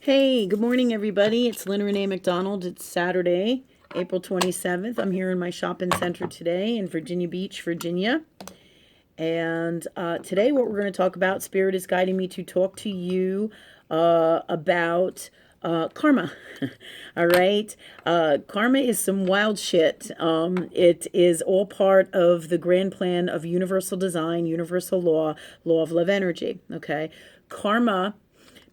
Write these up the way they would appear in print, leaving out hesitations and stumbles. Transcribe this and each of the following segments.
Hey, good morning, everybody. It's Lynn Renee McDonald. It's Saturday, April 27th. I'm here in my shopping center today in Virginia Beach, Virginia. And today, what we're going to talk about, Spirit is guiding me to talk to you about karma. All right. Karma is some wild shit. It is all part of the grand plan of universal design, universal law, law of love energy. Okay. Karma,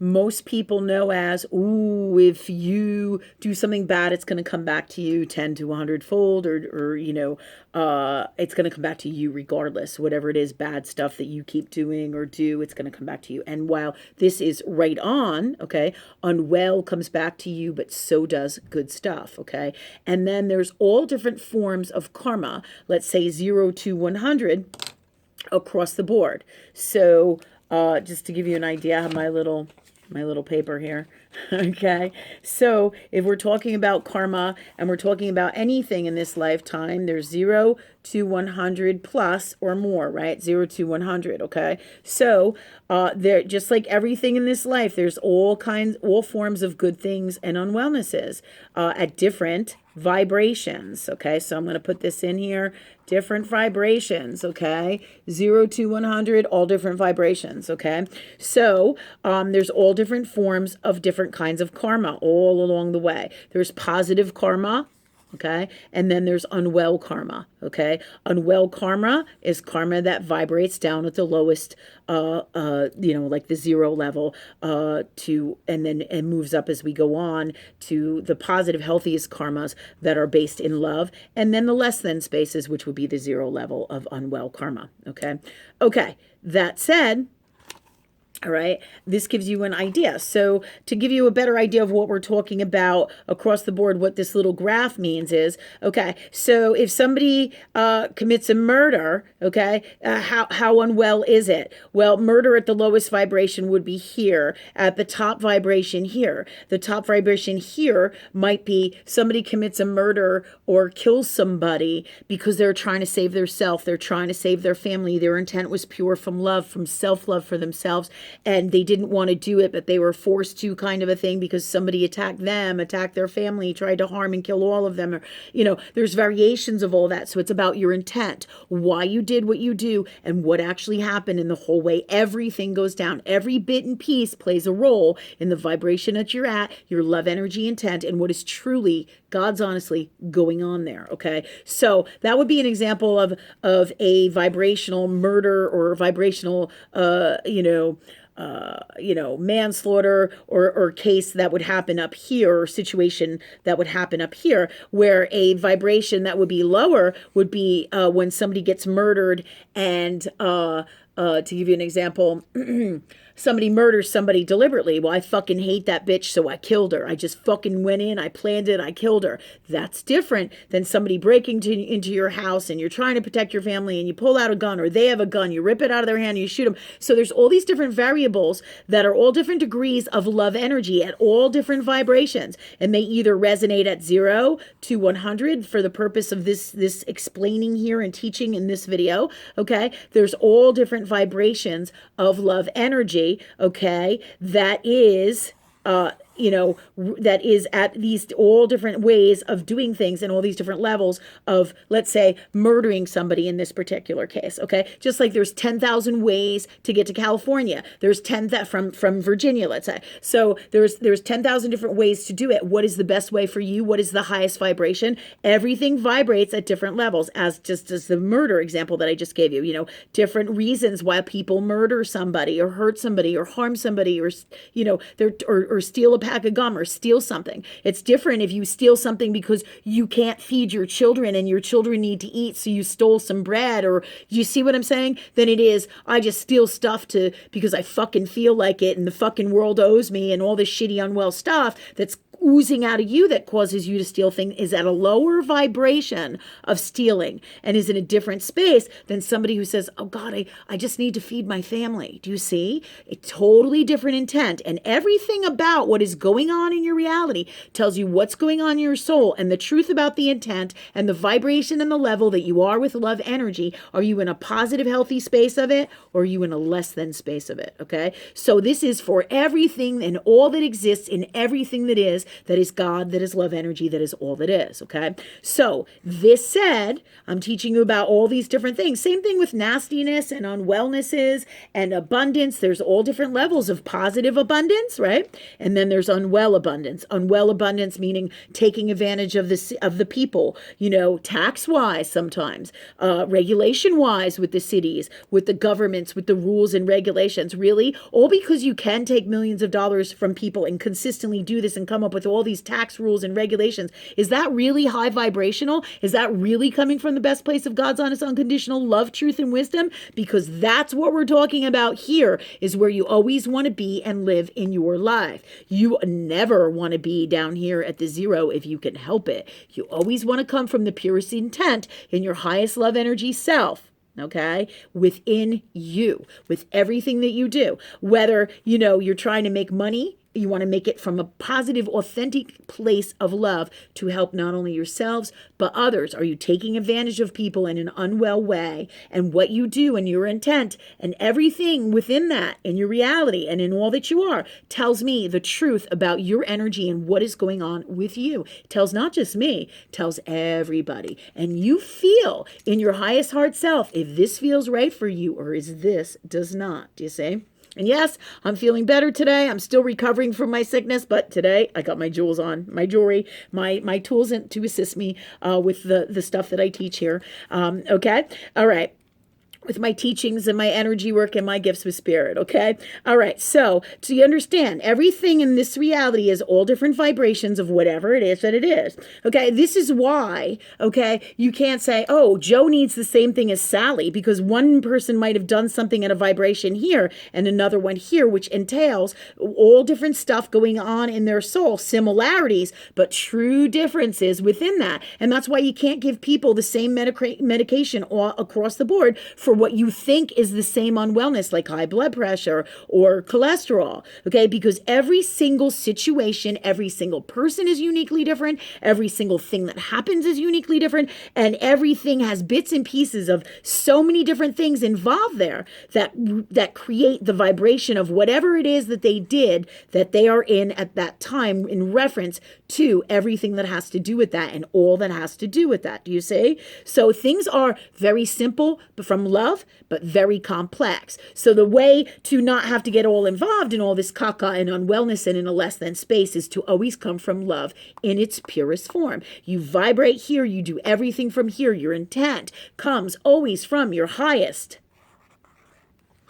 most people know as, ooh, if you do something bad, it's going to come back to you 10 to 100 fold, or it's going to come back to you regardless. Whatever it is, bad stuff that you keep doing or do, it's going to come back to you. And while this is right on, okay, unwell comes back to you, but so does good stuff, okay? And then there's all different forms of karma, let's say 0 to 100 across the board. So just to give you an idea, I have my little paper here. Okay. So if we're talking about karma and we're talking about anything in this lifetime, there's 0 to 100 plus or more, right? 0 to 100. Okay. So there, just like everything in this life, there's all forms of good things and unwellnesses at different vibrations. Okay. So I'm going to put this in here. Different vibrations. Okay. 0 to 100, all different vibrations. Okay. So there's all different forms of different kinds of karma all along the way. There's positive karma, okay, and then there's unwell karma. Okay, unwell karma is karma that vibrates down at the lowest, like the 0 level, and moves up as we go on to the positive, healthiest karmas that are based in love, and then the less than spaces, which would be the 0 level of unwell karma. Okay. That said, all right, this gives you an idea. So to give you a better idea of what we're talking about across the board, what this little graph means is, okay, so if somebody commits a murder, okay, how unwell is it? Well, murder at the lowest vibration would be here, at the top vibration here. The top vibration here might be somebody commits a murder or kills somebody because they're trying to save their self, they're trying to save their family, their intent was pure from love, from self-love for themselves, and they didn't want to do it, but they were forced to, kind of a thing, because somebody attacked them, attacked their family, tried to harm and kill all of them. Or, there's variations of all that. So it's about your intent, why you did what you do, and what actually happened in the whole way. Everything goes down. Every bit and piece plays a role in the vibration that you're at, your love energy intent, and what is truly, God's honestly, going on there. Okay. So that would be an example of a vibrational murder or vibrational, manslaughter or case that would happen up here, or situation that would happen up here, where a vibration that would be lower would be when somebody gets murdered. And to give you an example, somebody murders somebody deliberately. Well, I fucking hate that bitch, so I killed her. I just fucking went in, I planned it, I killed her. That's different than somebody breaking into your house and you're trying to protect your family and you pull out a gun, or they have a gun, you rip it out of their hand and you shoot them. So there's all these different variables that are all different degrees of love energy at all different vibrations, and they either resonate at 0 to 100 for the purpose of this explaining here and teaching in this video. Okay, there's all different vibrations of love energy, okay, that is that is at these all different ways of doing things and all these different levels of, let's say, murdering somebody in this particular case. Okay. Just like there's 10,000 ways to get to California. There's 10 that from Virginia, let's say. So there's 10,000 different ways to do it. What is the best way for you? What is the highest vibration? Everything vibrates at different levels, as the murder example that I just gave you, different reasons why people murder somebody or hurt somebody or harm somebody, or, or steal a pack of gum or steal something. It's different if you steal something because you can't feed your children and your children need to eat, so you stole some bread, or you see what I'm saying? Than it is, I just steal stuff because I fucking feel like it and the fucking world owes me and all this shitty unwell stuff that's oozing out of you that causes you to steal things is at a lower vibration of stealing and is in a different space than somebody who says, oh God, I just need to feed my family. Do you see? A totally different intent. And everything about what is going on in your reality tells you what's going on in your soul, and the truth about the intent and the vibration and the level that you are with love energy. Are you in a positive, healthy space of it, or are you in a less than space of it? Okay. So this is for everything and all that exists in everything that is God, that is love energy, that is all that is. Okay. So this said, I'm teaching you about all these different things. Same thing with nastiness and unwellnesses and abundance. There's all different levels of positive abundance, right? And then there's unwell abundance. Unwell abundance meaning taking advantage of the people, tax wise sometimes, regulation wise with the cities, with the governments, with the rules and regulations. Really, all because you can take millions of dollars from people and consistently do this and come up with all these tax rules and regulations. Is that really high vibrational? Is that really coming from the best place of God's honest, unconditional love, truth, and wisdom? Because that's what we're talking about here, is where you always want to be and live in your life. You never want to be down here at the zero if you can help it. You always want to come from the purest intent in your highest love energy self. Okay, within you, with everything that you do, whether, you're trying to make money, you want to make it from a positive, authentic place of love to help not only yourselves, but others. Are you taking advantage of people in an unwell way? And what you do and your intent and everything within that, in your reality and in all that you are, tells me the truth about your energy and what is going on with you. It tells not just me, it tells everybody. And you feel in your highest heart self if this feels right for you or is this does not. Do you see? And yes, I'm feeling better today. I'm still recovering from my sickness, but today I got my jewels on, my jewelry, my tools to assist me with the stuff that I teach here. Okay? All right. With my teachings and my energy work and my gifts with spirit, okay? All right, so you understand, everything in this reality is all different vibrations of whatever it is that it is, okay? This is why, okay, you can't say, oh, Joe needs the same thing as Sally, because one person might have done something at a vibration here and another one here, which entails all different stuff going on in their soul, similarities, but true differences within that. And that's why you can't give people the same medication all across the board for what you think is the same unwellness, like high blood pressure or cholesterol, okay? Because every single situation, every single person is uniquely different. Every single thing that happens is uniquely different. And everything has bits and pieces of so many different things involved there that create the vibration of whatever it is that they did, that they are in at that time in reference to everything that has to do with that and all that has to do with that. Do you see? So things are very simple, but from love, but very complex. So the way to not have to get all involved in all this caca and unwellness and in a less than space is to always come from love in its purest form. You vibrate here, you do everything from here. Your intent comes always from your highest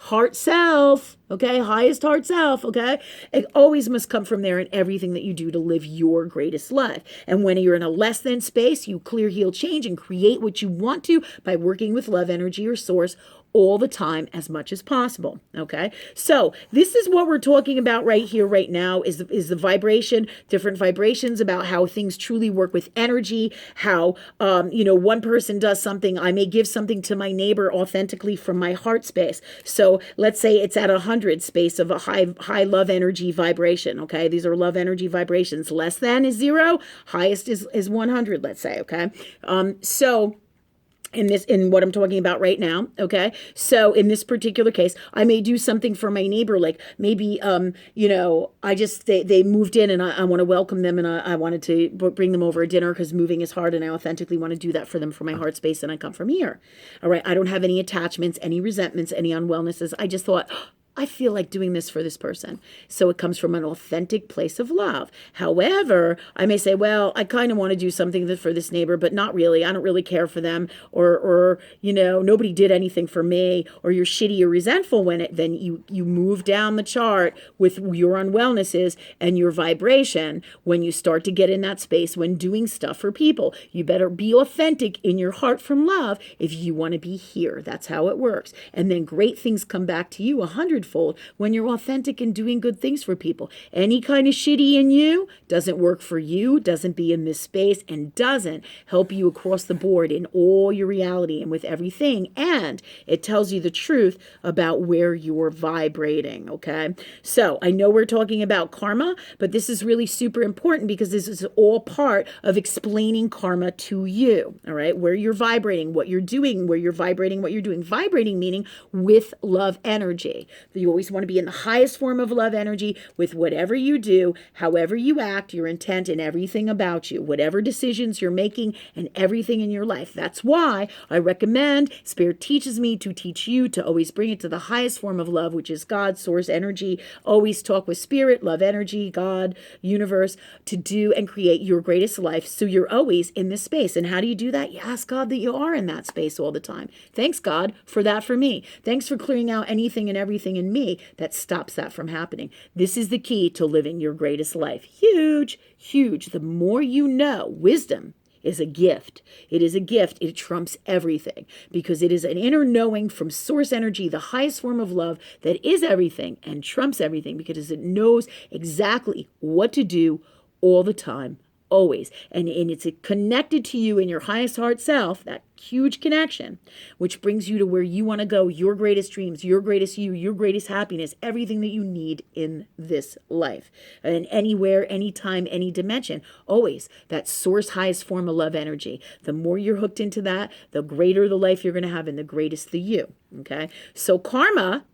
heart self, okay? Highest heart self, okay? It always must come from there in everything that you do to live your greatest life. And when you're in a less than space, you clear, heal, change, and create what you want to by working with love energy or source all the time as much as possible, okay? So this is what we're talking about right here, right now, is the vibration, different vibrations about how things truly work with energy, how, one person does something, I may give something to my neighbor authentically from my heart space. So let's say it's at 100 space of a high love energy vibration, okay? These are love energy vibrations. Less than is 0, highest is 100, let's say, okay? So in what I'm talking about right now, okay? So in this particular case, I may do something for my neighbor, like maybe, they moved in and I want to welcome them and I wanted to bring them over a dinner because moving is hard and I authentically want to do that for them for my heart space and I come from here. All right, I don't have any attachments, any resentments, any unwellnesses. I just thought, I feel like doing this for this person. So it comes from an authentic place of love. However, I may say, well, I kind of want to do something for this neighbor, but not really. I don't really care for them, or nobody did anything for me, or you're shitty or resentful then you move down the chart with your unwellnesses and your vibration when you start to get in that space when doing stuff for people. You better be authentic in your heart from love if you want to be here. That's how it works. And then great things come back to you 100 100-fold when you're authentic and doing good things for people. Any kind of shitty in you doesn't work for you, doesn't be in this space, and doesn't help you across the board in all your reality and with everything. And it tells you the truth about where you're vibrating, okay? So I know we're talking about karma, but this is really super important because this is all part of explaining karma to you, all right? Where you're vibrating, what you're doing, where you're vibrating, what you're doing. Vibrating meaning with love energy. You always want to be in the highest form of love energy with whatever you do, however you act, your intent, and everything about you, whatever decisions you're making and everything in your life. That's why I recommend, Spirit teaches me to teach you to always bring it to the highest form of love, which is God, source energy. Always talk with Spirit, love energy, God, universe, to do and create your greatest life. So you're always in this space. And how do you do that? You ask God that you are in that space all the time. Thanks, God, for that for me. Thanks for clearing out anything and everything in me that stops that from happening. This is the key to living your greatest life. Huge, huge. The more you know, wisdom is a gift. It is a gift. It trumps everything because it is an inner knowing from source energy, the highest form of love that is everything and trumps everything because it knows exactly what to do all the time, always. And it's connected to you in your highest heart self, that huge connection, which brings you to where you want to go, your greatest dreams, your greatest you, your greatest happiness, everything that you need in this life. And anywhere, anytime, any dimension, always that source highest form of love energy. The more you're hooked into that, the greater the life you're going to have and the greatest the you. Okay. So karma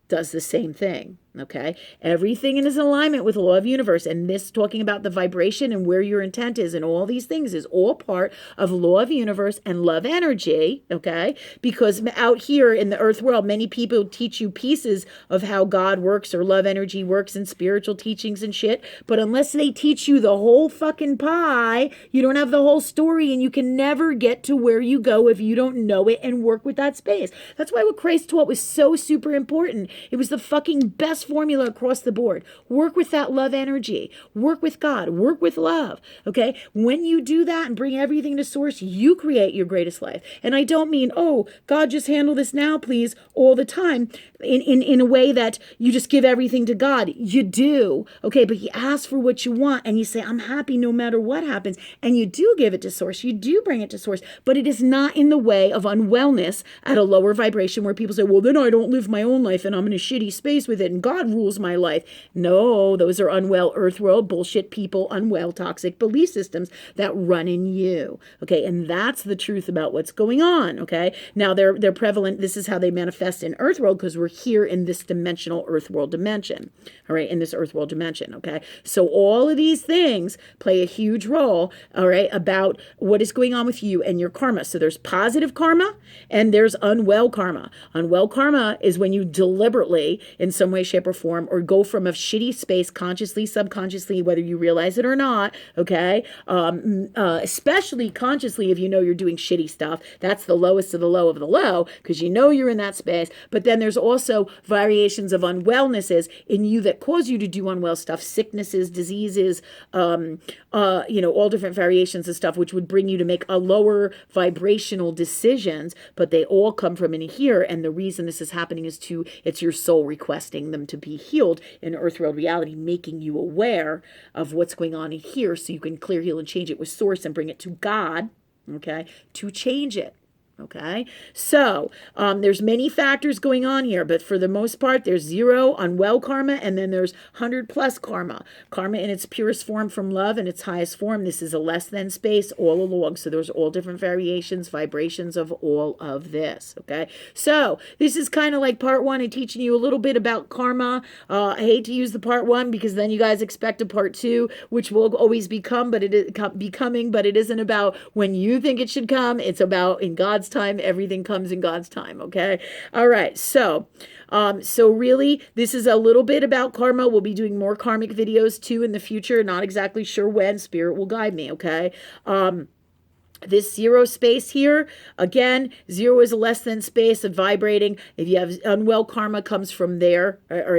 does the same thing. Okay. Everything is in alignment with the law of universe. And this talking about the vibration and where your intent is and all these things is all part of law of universe and love energy. Okay. Because out here in the earth world, many people teach you pieces of how God works or love energy works and spiritual teachings and shit. But unless they teach you the whole fucking pie, you don't have the whole story and you can never get to where you go if you don't know it and work with that space. That's why what Christ taught was so super important. It was the fucking best formula across the board. Work with that love energy. Work with God. Work with love. Okay? When you do that and bring everything to source, you create your greatest life. And I don't mean, oh, God, just handle this now, please, all the time in a way that you just give everything to God. You do. Okay? But you ask for what you want and you say, I'm happy no matter what happens. And you do give it to source. You do bring it to source. But it is not in the way of unwellness at a lower vibration where people say, well, then I don't live my own life and I'm in a shitty space with it and God rules my life. No, those are unwell earth world bullshit people, unwell toxic belief systems that run in you. Okay, and that's the truth about what's going on. Okay, now they're prevalent. This is how they manifest in earth world because we're here in this dimensional earth world dimension. All right, in this earth world dimension. Okay, so all of these things play a huge role. All right, about what is going on with you and your karma. So there's positive karma and there's unwell karma. Unwell karma is when you deliberately, in some way, shape, or form, or go from a shitty space consciously, subconsciously, whether you realize it or not, okay? Especially consciously if you know you're doing shitty stuff. That's the lowest of the low because you know you're in that space. But then there's also variations of unwellnesses in you that cause you to do unwell stuff, sicknesses, diseases, all different variations of stuff, which would bring you to make a lower vibrational decisions, but they all come from in here. And the reason this is happening is it's your soul requesting them to be healed in earth world reality, making you aware of what's going on in here so you can clear, heal, and change it with source and bring it to God, okay, to change it. Okay, so there's many factors going on here, but for the most part, there's 0 unwell karma, and then there's 100 plus karma. Karma in its purest form from love in its highest form. This is a less than space all along. So there's all different variations, vibrations of all of this. Okay, so this is kind of like part 1 and teaching you a little bit about karma. I hate to use the part 1 because then you guys expect a part 2, which will always become, but it is becoming, but it isn't about when you think it should come. It's about in God's time, everything comes in God's time. Okay. All right. So really this is a little bit about karma. We'll be doing more karmic videos too in the future. Not exactly sure when. Spirit will guide me. Okay. This zero space here, again, zero is less than space of vibrating. If you have unwell karma, comes from there, or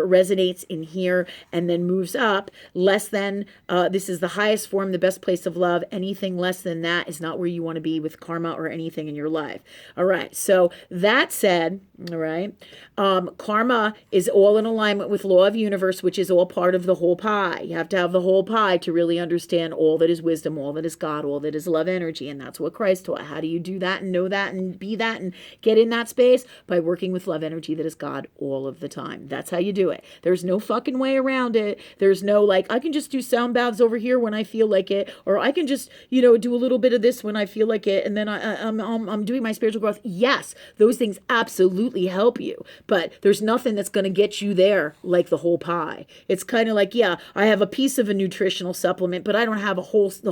resonates in here and then moves up. Less than, this is the highest form, the best place of love. Anything less than that is not where you want to be with karma or anything in your life. All right, so that said, all right, karma is all in alignment with law of universe, which is all part of the whole pie. You have to have the whole pie to really understand all that is wisdom, all that is God, all that is love energy. And that's what Christ taught. How do you do that and know that and be that and get in that space? By working with love energy that is God all of the time. That's how you do it. There's no fucking way around it. There's no like, I can just do sound baths over here when I feel like it, or I can just, do a little bit of this when I feel like it, and then I'm doing my spiritual growth. Yes, those things absolutely help you, but there's nothing that's going to get you there like the whole pie. It's kind of like, yeah, I have a piece of a nutritional supplement, but I don't have the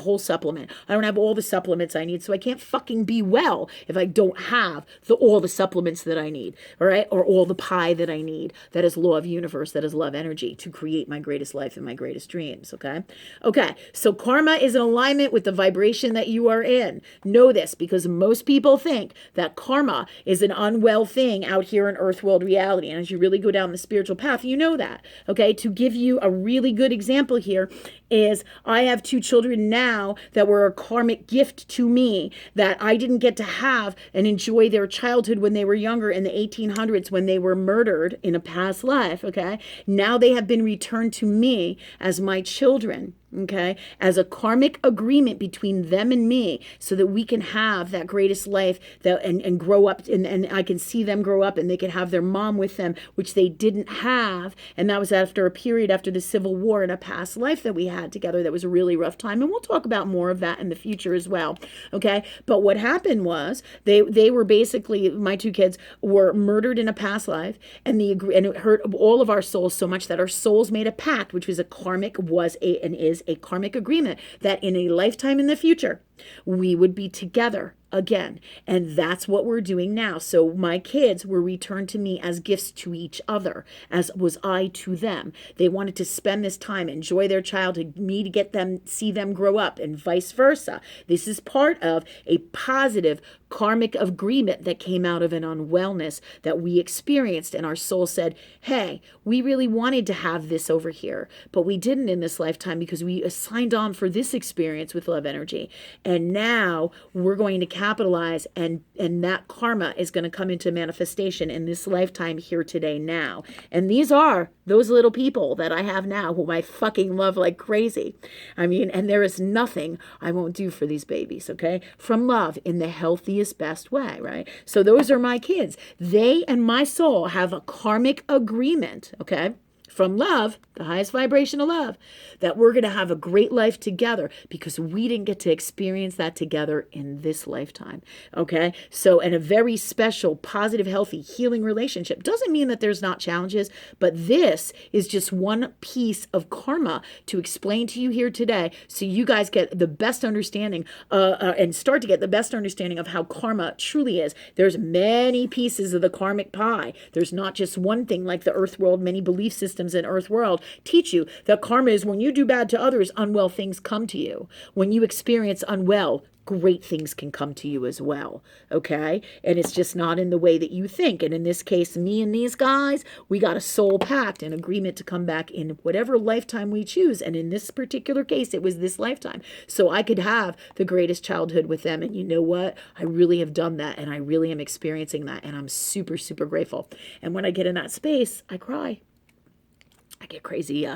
whole supplement. I don't have all the supplements I need, so I can't fucking be well if I don't have all the supplements that I need, all right, or all the pie that I need. That is law of universe, that is love energy to create my greatest life and my greatest dreams. Okay, so karma is in alignment with the vibration that you are in. Know this, because most people think that karma is an unwell thing out here in earth world reality, and as you really go down the spiritual path, you know that. Okay, to give you a really good example here is I have 2 children now that were a karmic gift to me that I didn't get to have and enjoy their childhood when they were younger in the 1800s when they were murdered in a past life. Okay, now they have been returned to me as my children. Okay, as a karmic agreement between them and me, so that we can have that greatest life and grow up, and I can see them grow up and they can have their mom with them, which they didn't have. And that was after a period after the Civil War in a past life that we had together. That was a really rough time. And we'll talk about more of that in the future as well. Okay, but what happened was they were basically, my 2 kids were murdered in a past life, and it hurt all of our souls so much that our souls made a pact, which was is a karmic agreement that in a lifetime in the future we would be together again. And that's what we're doing now. So my kids were returned to me as gifts to each other, as was I to them. They wanted to spend this time, enjoy their childhood, me to get them, see them grow up, and vice versa. This is part of a positive karmic agreement that came out of an unwellness that we experienced, and our soul said, hey, we really wanted to have this over here, but we didn't in this lifetime because we signed on for this experience with love energy. And now we're going to capitalize, and that karma is going to come into manifestation in this lifetime here today now. And these are those little people that I have now whom I fucking love like crazy. I mean, and there is nothing I won't do for these babies, okay? From love in the healthiest, best way, right? So those are my kids. They and my soul have a karmic agreement, okay? From love, the highest vibration of love, that we're going to have a great life together because we didn't get to experience that together in this lifetime. Okay. So, and a very special, positive, healthy, healing relationship doesn't mean that there's not challenges, but this is just one piece of karma to explain to you here today. So you guys get the best understanding and start to get the best understanding of how karma truly is. There's many pieces of the karmic pie. There's not just one thing like the earth world, many belief systems in earth world teach you that karma is when you do bad to others, unwell things come to you. When you experience unwell, great things can come to you as well. Okay. And it's just not in the way that you think. And in this case, me and these guys, we got a soul pact, an agreement to come back in whatever lifetime we choose. And in this particular case, it was this lifetime. So I could have the greatest childhood with them. And you know what? I really have done that. And I really am experiencing that. And I'm super, super grateful. And when I get in that space, I cry. I get crazy,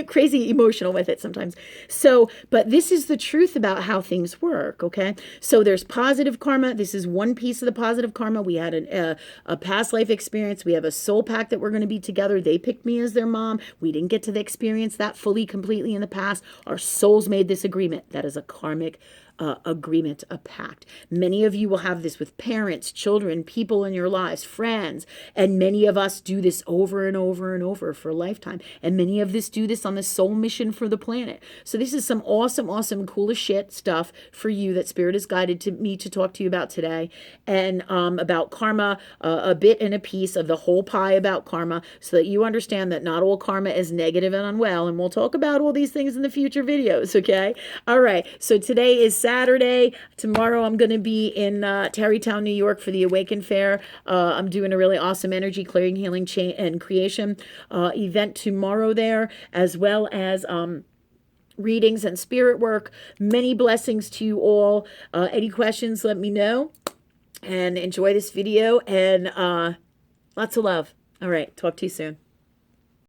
crazy emotional with it sometimes. So, but this is the truth about how things work, okay? So there's positive karma. This is one piece of the positive karma. We had a past life experience. We have a soul pact that we're going to be together. They picked me as their mom. We didn't get to experience that fully, completely in the past. Our souls made this agreement. That is a karmic agreement, a pact. Many of you will have this with parents, children, people in your lives, friends, and many of us do this over and over and over for a lifetime. And many of us do this on the soul mission for the planet. So this is some awesome, awesome, cool as shit stuff for you that Spirit has guided to me to talk to you about today, and about karma, a bit and a piece of the whole pie about karma, so that you understand that not all karma is negative and unwell. And we'll talk about all these things in the future videos. Okay. All right. So today is Saturday. Tomorrow I'm going to be in Tarrytown, New York for the Awaken Fair. I'm doing a really awesome energy clearing, healing, and creation event tomorrow there, as well as readings and spirit work. Many blessings to you all. Any questions, let me know. And enjoy this video, and lots of love. All right, talk to you soon.